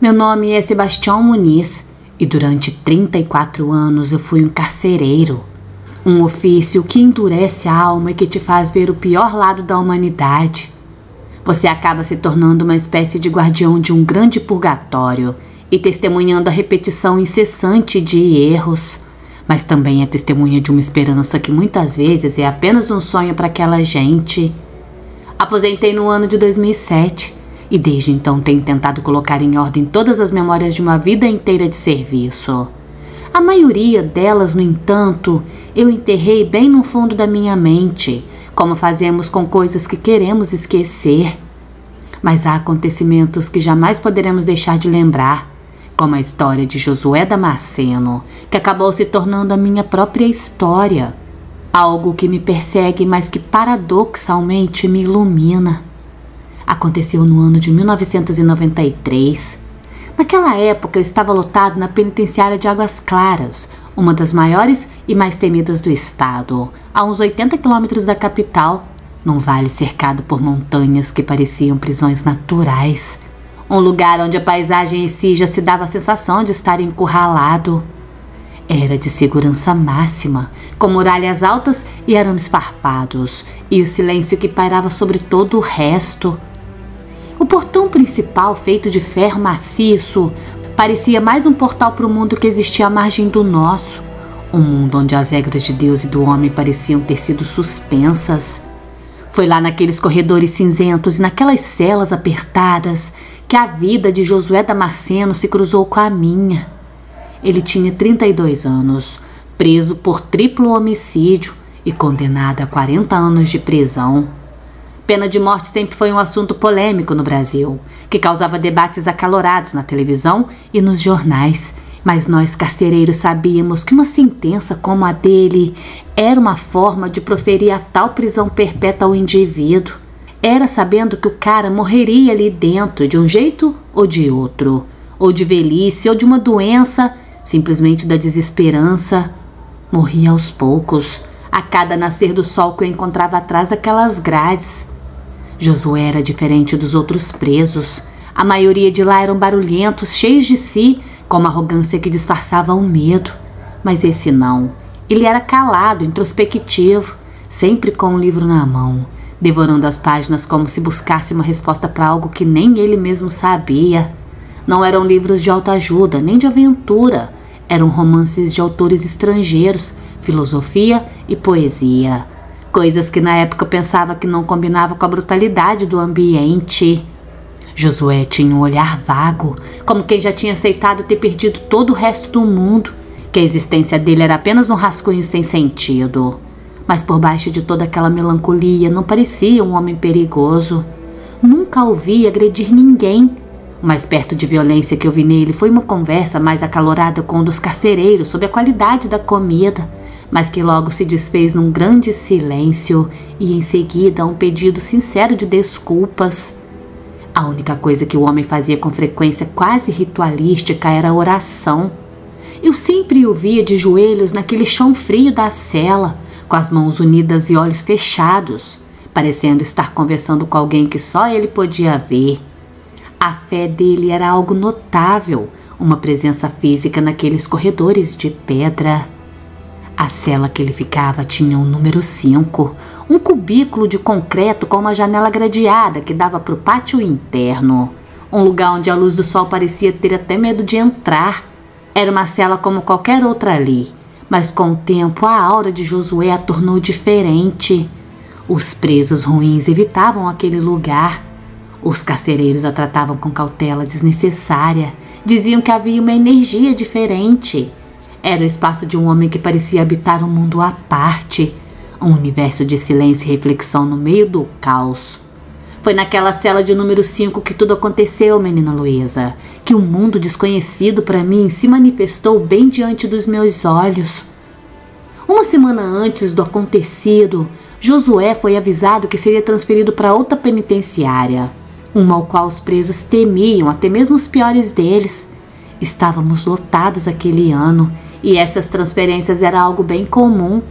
Meu nome é Sebastião Muniz e durante 34 anos eu fui um carcereiro. Um ofício que endurece a alma e que te faz ver o pior lado da humanidade. Você acaba se tornando uma espécie de guardião de um grande purgatório e testemunhando a repetição incessante de erros, mas também é testemunha de uma esperança que muitas vezes é apenas um sonho para aquela gente. Aposentei no ano de 2007 e desde então tenho tentado colocar em ordem todas as memórias de uma vida inteira de serviço. A maioria delas, no entanto, eu enterrei bem no fundo da minha mente, como fazemos com coisas que queremos esquecer. Mas há acontecimentos que jamais poderemos deixar de lembrar, como a história de Josué Damasceno, que acabou se tornando a minha própria história. Algo que me persegue, mas que paradoxalmente me ilumina. Aconteceu no ano de 1993. Naquela época eu estava lotado na penitenciária de Águas Claras, uma das maiores e mais temidas do estado, a uns 80 quilômetros da capital, num vale cercado por montanhas que pareciam prisões naturais. Um lugar onde a paisagem em si já se dava a sensação de estar encurralado. Era de segurança máxima, com muralhas altas e arames farpados, e o silêncio que pairava sobre todo o resto. O portão principal, feito de ferro maciço, parecia mais um portal para o mundo que existia à margem do nosso. Um mundo onde as regras de Deus e do homem pareciam ter sido suspensas. Foi lá naqueles corredores cinzentos e naquelas celas apertadas que a vida de Josué Damasceno se cruzou com a minha. Ele tinha 32 anos, preso por triplo homicídio e condenado a 40 anos de prisão. Pena de morte sempre foi um assunto polêmico no Brasil, que causava debates acalorados na televisão e nos jornais. Mas nós carcereiros sabíamos que uma sentença como a dele era uma forma de proferir a tal prisão perpétua ao indivíduo. Era sabendo que o cara morreria ali dentro de um jeito ou de outro, ou de velhice ou de uma doença, simplesmente da desesperança. Morria aos poucos, a cada nascer do sol que eu encontrava atrás daquelas grades. Josué era diferente dos outros presos. A maioria de lá eram barulhentos, cheios de si, com uma arrogância que disfarçava o medo. Mas esse não. Ele era calado, introspectivo, sempre com um livro na mão, devorando as páginas como se buscasse uma resposta para algo que nem ele mesmo sabia. Não eram livros de autoajuda, nem de aventura. Eram romances de autores estrangeiros, filosofia e poesia. Coisas que na época eu pensava que não combinavam com a brutalidade do ambiente. Josué tinha um olhar vago, como quem já tinha aceitado ter perdido todo o resto do mundo, que a existência dele era apenas um rascunho sem sentido. Mas por baixo de toda aquela melancolia não parecia um homem perigoso. Nunca o vi agredir ninguém. O mais perto de violência que eu vi nele foi uma conversa mais acalorada com um dos carcereiros sobre a qualidade da comida, mas que logo se desfez num grande silêncio e em seguida um pedido sincero de desculpas. A única coisa que o homem fazia com frequência quase ritualística era a oração. Eu sempre o via de joelhos naquele chão frio da cela, com as mãos unidas e olhos fechados, parecendo estar conversando com alguém que só ele podia ver. A fé dele era algo notável, uma presença física naqueles corredores de pedra. A cela que ele ficava tinha o número 5, um cubículo de concreto com uma janela gradeada que dava para o pátio interno, um lugar onde a luz do sol parecia ter até medo de entrar. Era uma cela como qualquer outra ali, mas com o tempo a aura de Josué a tornou diferente. Os presos ruins evitavam aquele lugar. Os carcereiros a tratavam com cautela desnecessária, diziam que havia uma energia diferente. Era o espaço de um homem que parecia habitar um mundo à parte, um universo de silêncio e reflexão no meio do caos. Foi naquela cela de número 5 que tudo aconteceu, menina Luísa, que um mundo desconhecido para mim se manifestou bem diante dos meus olhos. Uma semana antes do acontecido, Josué foi avisado que seria transferido para outra penitenciária, uma ao qual os presos temiam, até mesmo os piores deles. Estávamos lotados aquele ano e essas transferências era algo bem comum.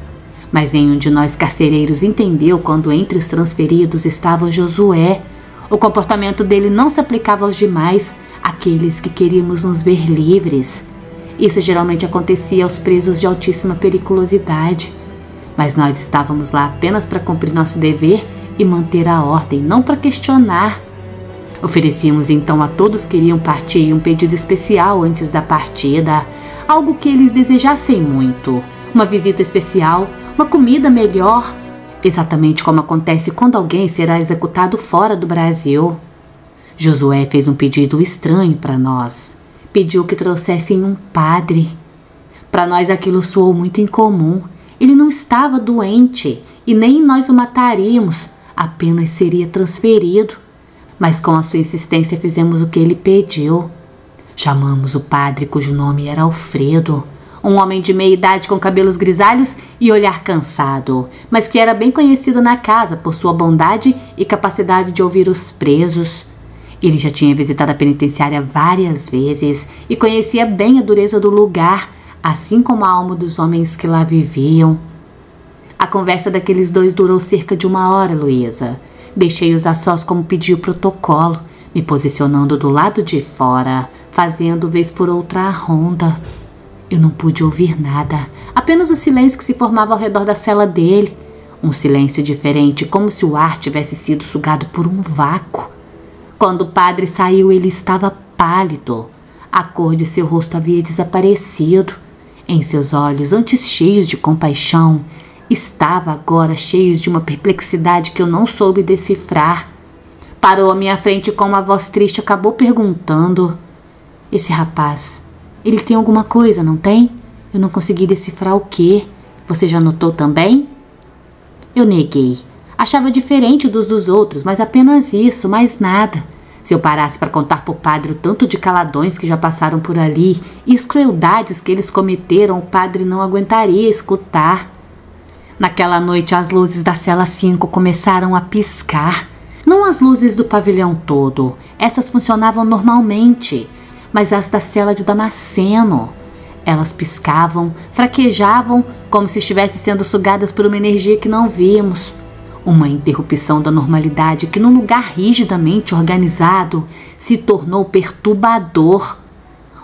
Mas nenhum de nós carcereiros entendeu quando entre os transferidos estava Josué. O comportamento dele não se aplicava aos demais, aqueles que queríamos nos ver livres. Isso geralmente acontecia aos presos de altíssima periculosidade. Mas nós estávamos lá apenas para cumprir nosso dever e manter a ordem, não para questionar. Oferecíamos então a todos que iriam partir um pedido especial antes da partida, algo que eles desejassem muito, uma visita especial, uma comida melhor, exatamente como acontece quando alguém será executado fora do Brasil. Josué fez um pedido estranho para nós. Pediu que trouxessem um padre. Para nós aquilo soou muito incomum. Ele não estava doente e nem nós o mataríamos, apenas seria transferido. Mas com a sua insistência fizemos o que ele pediu. Chamamos o padre, cujo nome era Alfredo, um homem de meia idade com cabelos grisalhos e olhar cansado, mas que era bem conhecido na casa por sua bondade e capacidade de ouvir os presos. Ele já tinha visitado a penitenciária várias vezes e conhecia bem a dureza do lugar, assim como a alma dos homens que lá viviam. A conversa daqueles dois durou cerca de 1 hora, Luísa. Deixei-os a sós como pediu o protocolo, me posicionando do lado de fora, fazendo vez por outra a ronda. Eu não pude ouvir nada, apenas o silêncio que se formava ao redor da cela dele. Um silêncio diferente, como se o ar tivesse sido sugado por um vácuo. Quando o padre saiu, ele estava pálido. A cor de seu rosto havia desaparecido. Em seus olhos, antes cheios de compaixão, estava agora cheios de uma perplexidade que eu não soube decifrar. Parou à minha frente com uma voz triste e acabou perguntando: "Esse rapaz, ele tem alguma coisa, não tem? Eu não consegui decifrar o quê. Você já notou também?" Eu neguei. Achava diferente dos outros, mas apenas isso, mais nada. Se eu parasse para contar para o padre o tanto de caladões que já passaram por ali e as crueldades que eles cometeram, o padre não aguentaria escutar. Naquela noite, as luzes da cela 5 começaram a piscar. Não as luzes do pavilhão todo, essas funcionavam normalmente, mas as da cela de Damasceno. Elas piscavam, fraquejavam, como se estivessem sendo sugadas por uma energia que não víamos. Uma interrupção da normalidade que, num lugar rigidamente organizado, se tornou perturbador.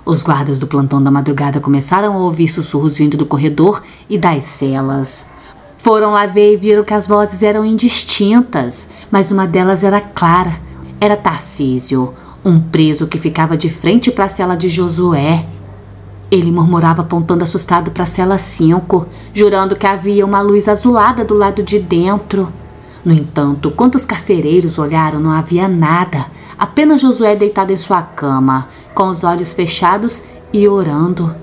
Os guardas do plantão da madrugada começaram a ouvir sussurros vindo do corredor e das celas. Foram lá ver e viram que as vozes eram indistintas, mas uma delas era clara. Era Tarcísio, um preso que ficava de frente para a cela de Josué. Ele murmurava apontando assustado para a cela 5, jurando que havia uma luz azulada do lado de dentro. No entanto, quando os carcereiros olharam, não havia nada, apenas Josué deitado em sua cama, com os olhos fechados e orando.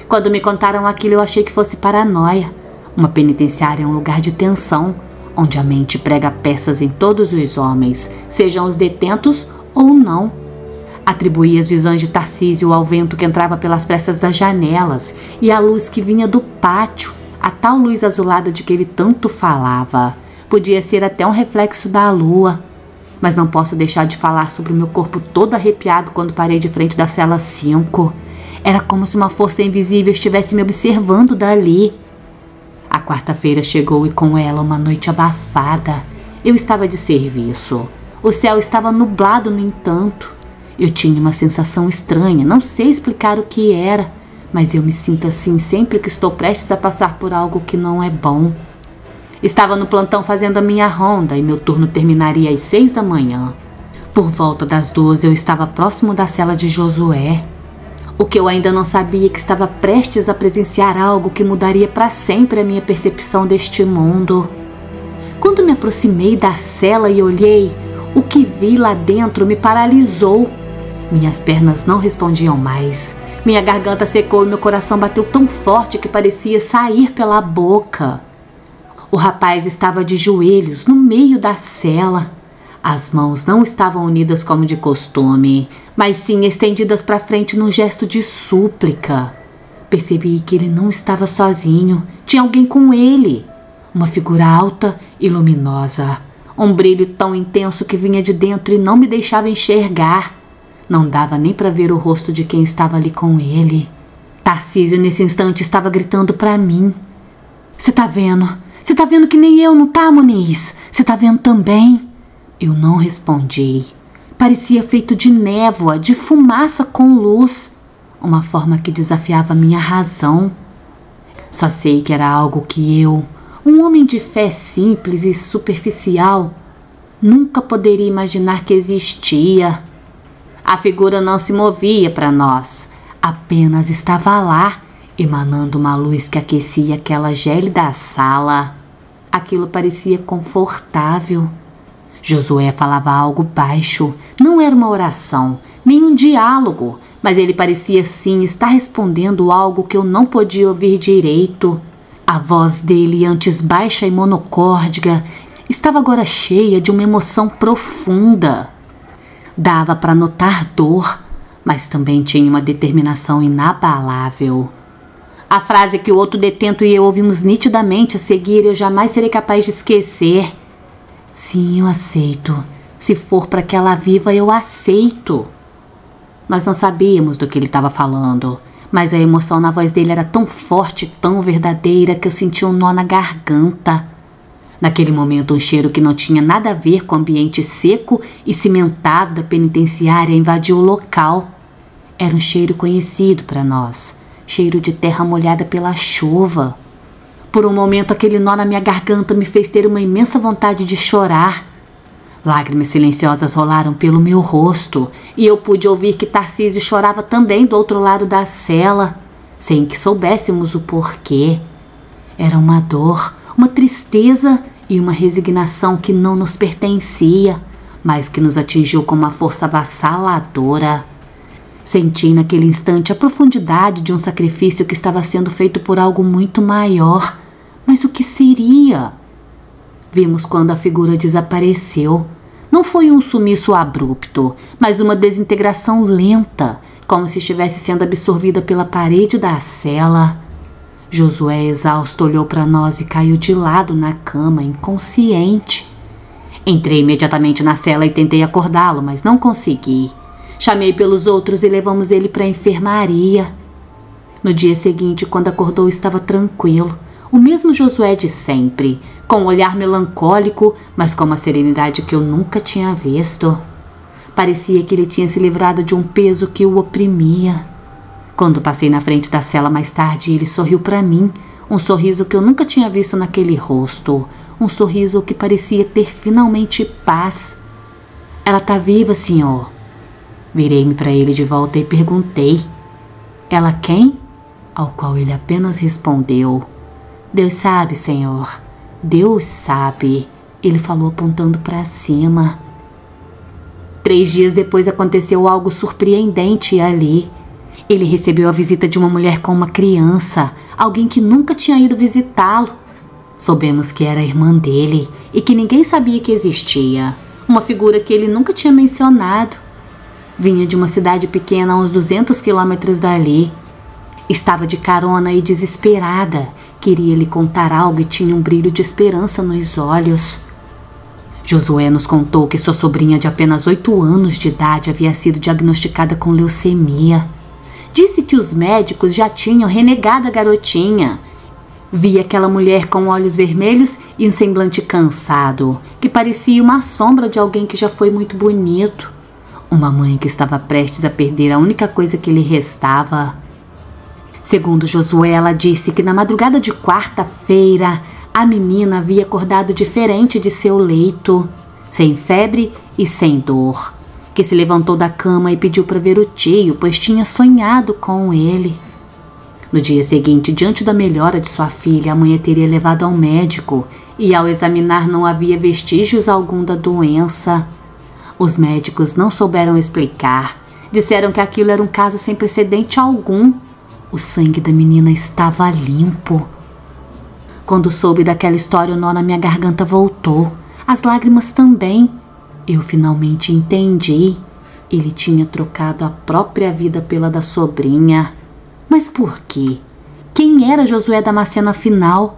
Quando me contaram aquilo, eu achei que fosse paranoia. Uma penitenciária é um lugar de tensão, onde a mente prega peças em todos os homens, sejam os detentos ou não. Atribuí as visões de Tarcísio ao vento que entrava pelas frestas das janelas e à luz que vinha do pátio, a tal luz azulada de que ele tanto falava. Podia ser até um reflexo da lua. Mas não posso deixar de falar sobre o meu corpo todo arrepiado quando parei de frente da cela 5. Era como se uma força invisível estivesse me observando dali. A quarta-feira chegou e com ela uma noite abafada. Eu estava de serviço. O céu estava nublado, no entanto. Eu tinha uma sensação estranha, não sei explicar o que era, mas eu me sinto assim sempre que estou prestes a passar por algo que não é bom. Estava no plantão fazendo a minha ronda e meu turno terminaria às 6 da manhã. Por volta das 2 eu estava próximo da cela de Josué. O que eu ainda não sabia é que estava prestes a presenciar algo que mudaria para sempre a minha percepção deste mundo. Quando me aproximei da cela e olhei, o que vi lá dentro me paralisou. Minhas pernas não respondiam mais. Minha garganta secou e meu coração bateu tão forte que parecia sair pela boca. O rapaz estava de joelhos no meio da cela. As mãos não estavam unidas como de costume, mas sim estendidas para frente num gesto de súplica. Percebi que ele não estava sozinho, tinha alguém com ele. Uma figura alta e luminosa, um brilho tão intenso que vinha de dentro e não me deixava enxergar. Não dava nem para ver o rosto de quem estava ali com ele. Tarcísio nesse instante estava gritando para mim: "Você tá vendo? Você tá vendo que nem eu, não tá, Muniz? Você tá vendo também?" Eu não respondi. Parecia feito de névoa, de fumaça com luz, uma forma que desafiava minha razão. Só sei que era algo que eu, um homem de fé simples e superficial, nunca poderia imaginar que existia. A figura não se movia para nós, apenas estava lá, emanando uma luz que aquecia aquela gélida sala. Aquilo parecia confortável. Josué falava algo baixo, não era uma oração, nem um diálogo, mas ele parecia sim estar respondendo algo que eu não podia ouvir direito. A voz dele, antes baixa e monocórdica, estava agora cheia de uma emoção profunda. Dava para notar dor, mas também tinha uma determinação inabalável. A frase que o outro detento e eu ouvimos nitidamente a seguir eu jamais serei capaz de esquecer. Sim, eu aceito. Se for para que ela viva, eu aceito. Nós não sabíamos do que ele estava falando, mas a emoção na voz dele era tão forte, tão verdadeira, que eu senti um nó na garganta. Naquele momento, um cheiro que não tinha nada a ver com o ambiente seco e cimentado da penitenciária invadiu o local. Era um cheiro conhecido para nós, cheiro de terra molhada pela chuva. Por um momento, aquele nó na minha garganta me fez ter uma imensa vontade de chorar. Lágrimas silenciosas rolaram pelo meu rosto e eu pude ouvir que Tarcísio chorava também do outro lado da cela, sem que soubéssemos o porquê. Era uma dor, uma tristeza e uma resignação que não nos pertencia, mas que nos atingiu com uma força avassaladora. Senti naquele instante a profundidade de um sacrifício que estava sendo feito por algo muito maior. Mas o que seria? Vimos quando a figura desapareceu. Não foi um sumiço abrupto, mas uma desintegração lenta, como se estivesse sendo absorvida pela parede da cela. Josué, exausto, olhou para nós e caiu de lado na cama, inconsciente. Entrei imediatamente na cela e tentei acordá-lo, mas não consegui. Chamei pelos outros e levamos ele para a enfermaria. No dia seguinte, quando acordou, estava tranquilo. O mesmo Josué de sempre, com um olhar melancólico, mas com uma serenidade que eu nunca tinha visto. Parecia que ele tinha se livrado de um peso que o oprimia. Quando passei na frente da cela mais tarde, ele sorriu para mim, um sorriso que eu nunca tinha visto naquele rosto, um sorriso que parecia ter finalmente paz. Ela tá viva, senhor. Virei-me para ele de volta e perguntei. Ela quem? Ao qual ele apenas respondeu. Deus sabe, senhor. Deus sabe. Ele falou apontando para cima. 3 dias depois aconteceu algo surpreendente ali. Ele recebeu a visita de uma mulher com uma criança, alguém que nunca tinha ido visitá-lo. Soubemos que era a irmã dele e que ninguém sabia que existia. Uma figura que ele nunca tinha mencionado. Vinha de uma cidade pequena a uns 200 quilômetros dali. Estava de carona e desesperada. Queria lhe contar algo e tinha um brilho de esperança nos olhos. Josué nos contou que sua sobrinha de apenas 8 anos de idade havia sido diagnosticada com leucemia. Disse que os médicos já tinham renegado a garotinha. Via aquela mulher com olhos vermelhos e um semblante cansado, que parecia uma sombra de alguém que já foi muito bonito. Uma mãe que estava prestes a perder a única coisa que lhe restava. Segundo Josué, ela disse que na madrugada de quarta-feira, a menina havia acordado diferente de seu leito, sem febre e sem dor, que se levantou da cama e pediu para ver o tio, pois tinha sonhado com ele. No dia seguinte, diante da melhora de sua filha, a mãe a teria levado ao médico e, ao examinar, não havia vestígios algum da doença. Os médicos não souberam explicar. Disseram que aquilo era um caso sem precedente algum. O sangue da menina estava limpo. Quando soube daquela história, o nó na minha garganta voltou. As lágrimas também. Eu finalmente entendi. Ele tinha trocado a própria vida pela da sobrinha. Mas por quê? Quem era Josué Damasceno afinal?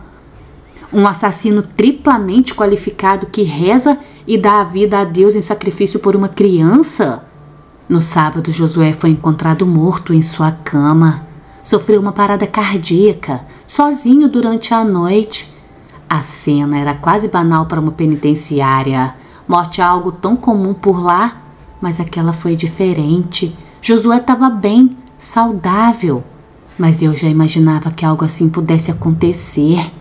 Um assassino triplamente qualificado que reza e dá a vida a Deus em sacrifício por uma criança? No sábado, Josué foi encontrado morto em sua cama. Sofreu uma parada cardíaca, sozinho durante a noite. A cena era quase banal para uma penitenciária. Morte é algo tão comum por lá. Mas aquela foi diferente. Josué estava bem, saudável. Mas eu já imaginava que algo assim pudesse acontecer.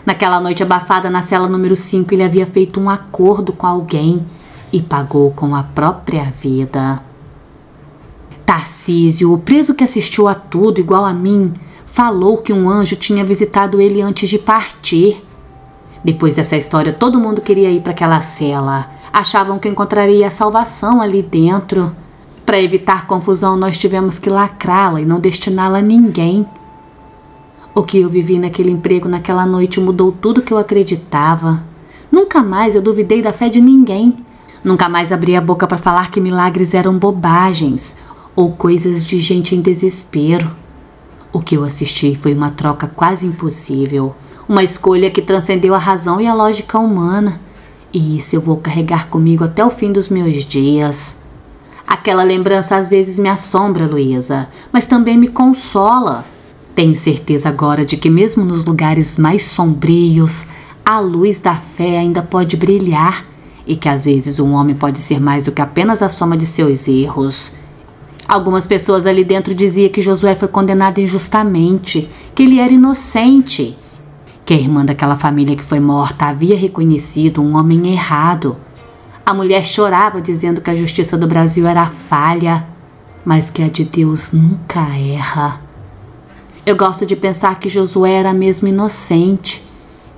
Naquela noite abafada na cela número 5, ele havia feito um acordo com alguém e pagou com a própria vida. Tarcísio, o preso que assistiu a tudo igual a mim, falou que um anjo tinha visitado ele antes de partir. Depois dessa história, todo mundo queria ir para aquela cela. Achavam que encontraria a salvação ali dentro. Para evitar confusão, nós tivemos que lacrá-la e não destiná-la a ninguém. O que eu vivi naquele emprego naquela noite mudou tudo que eu acreditava. Nunca mais eu duvidei da fé de ninguém. Nunca mais abri a boca para falar que milagres eram bobagens ou coisas de gente em desespero. O que eu assisti foi uma troca quase impossível. Uma escolha que transcendeu a razão e a lógica humana. E isso eu vou carregar comigo até o fim dos meus dias. Aquela lembrança às vezes me assombra, Luísa, mas também me consola. Tenho certeza agora de que mesmo nos lugares mais sombrios, a luz da fé ainda pode brilhar e que às vezes um homem pode ser mais do que apenas a soma de seus erros. Algumas pessoas ali dentro diziam que Josué foi condenado injustamente, que ele era inocente, que a irmã daquela família que foi morta havia reconhecido um homem errado. A mulher chorava dizendo que a justiça do Brasil era falha, mas que a de Deus nunca erra. Eu gosto de pensar que Josué era mesmo inocente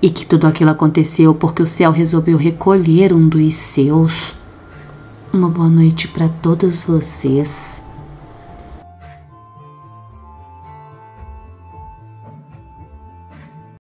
e que tudo aquilo aconteceu porque o céu resolveu recolher um dos seus. Uma boa noite para todos vocês.